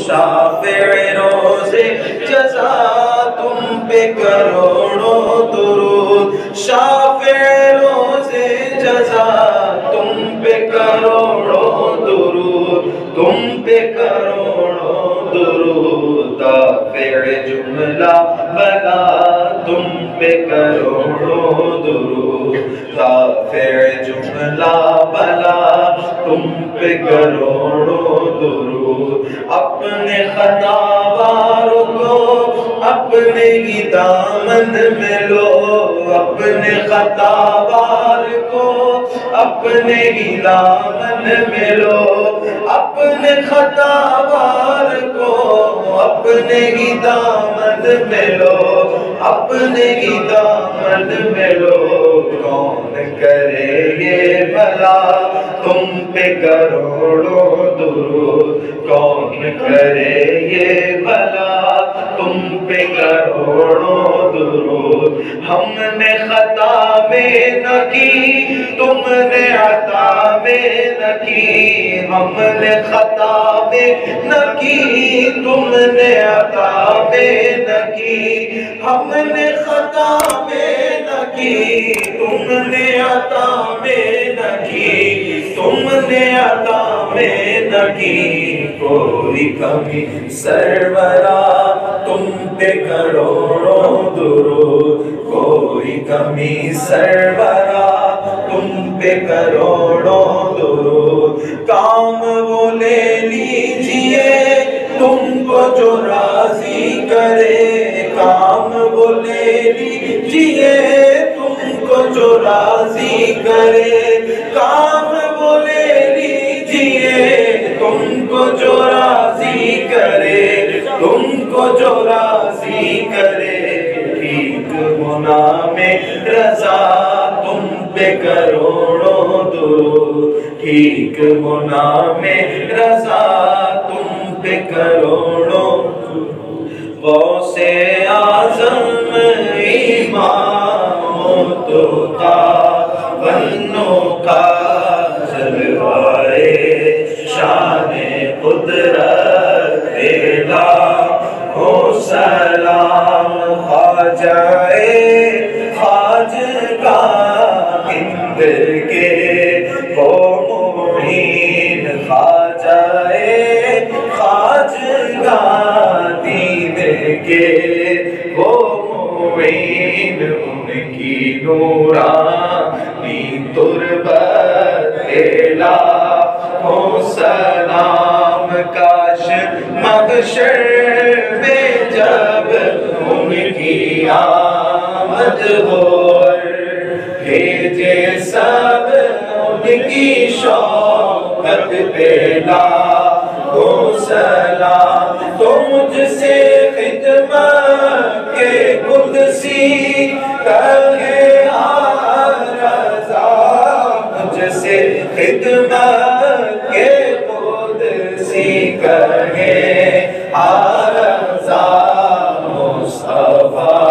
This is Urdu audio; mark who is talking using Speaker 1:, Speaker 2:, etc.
Speaker 1: شافع روز جزا تم پہ کروڑوں درود، شافع روز جزا تم پہ کروڑوں درود، تم پہ کروڑوں درود، دافع جملہ بلا تم پہ کروڑوں درود، دافع جملہ بلا تم پہ کروڑوں درود، اپنے خطا واروں کو اپنے ہی دامن میں لو، اپنے خطا وار کو اپنے ہی دامن میں لو، اپنے خطا وار کو اپنے ہی دامن میں لو، اپنے ہی دامن میں لو، کون کرے یہ بھلا تم پہ کروڑوں درود، کون کرے یہ بھلا تم پہ کروڑوں درود، ہم نے خطا میں نہ کی تم نے عطا میں نہ کی، ہم نے خطا میں نہ کی تم نے عطا میں نہ کی، ہم نے خطا میں نہ کی تم نے عطا میں نہ کی، تم نے عطا میں نہ کی، کوئی کمی سرورا تم پہ کروڑوں درود، کوئی کمی سرورا تم پہ کروڑوں درود، کام وہ لے لیجئے تم کو جو راضی کرے، کام وہ لے لیجئے تم کو جو راضی کرے، کام وہ لے لیجئے تم کو جو راضی کرے، تم کو جو راضی کرے، ٹھیک گناہ میں رضا تم پہ کروڑوں درود، ٹھیک گناہ میں رضا تم پہ کروڑوں درود، غوث اعظم امام متقی بنوں کا جلوائے شان قدرت ہو سلام، خواجہ خواجگاہ ہند کے وہ معین، خواجہ خواجگاہ دین کے وہ معین، ان کی نورانی تربت لاکھوں سلام، کاش محشر میں جب ان کی آمد ہو، بھیجے سب ان کی شوقت پہ لاکھوں سلام، تو مجھ سے خدمت کے قدسی کہے رضا، مجھ سے خدمت کے قدسی کہے رضا، مصطفیٰ